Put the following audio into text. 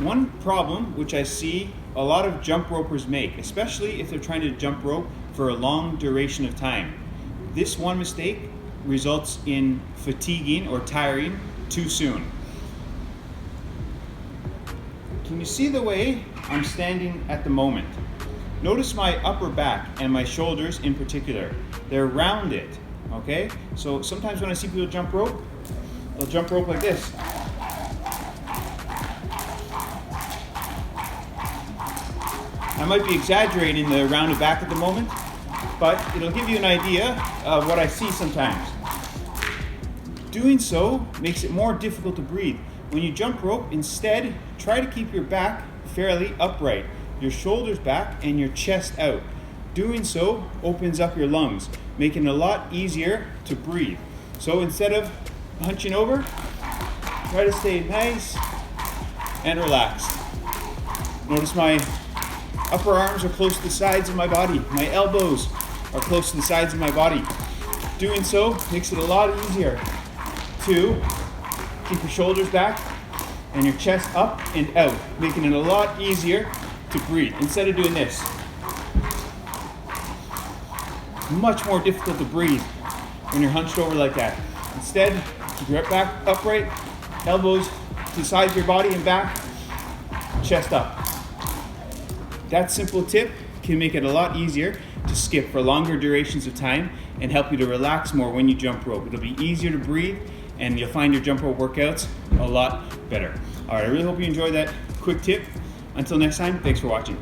One problem which I see a lot of jump ropers make, especially if they're trying to jump rope for a long duration of time. This one mistake results in fatiguing or tiring too soon. Can you see the way I'm standing at the moment? Notice my upper back and my shoulders in particular. They're rounded, okay? So sometimes when I see people jump rope, they'll jump rope like this. I might be exaggerating the rounded back at the moment, but it'll give you an idea of what I see sometimes. Doing so makes it more difficult to breathe. When you jump rope, instead, try to keep your back fairly upright, your shoulders back and your chest out. Doing so opens up your lungs, making it a lot easier to breathe. So instead of hunching over, try to stay nice and relaxed. Notice my upper arms are close to the sides of my body. My elbows are close to the sides of my body. Doing so makes it a lot easier to keep your shoulders back and your chest up and out, making it a lot easier to breathe instead of doing this. Much more difficult to breathe when you're hunched over like that. Instead, keep your back upright, elbows to the sides of your body and back, chest up. That simple tip can make it a lot easier to skip for longer durations of time and help you to relax more when you jump rope. It'll be easier to breathe and you'll find your jump rope workouts a lot better. All right, I really hope you enjoyed that quick tip. Until next time, thanks for watching.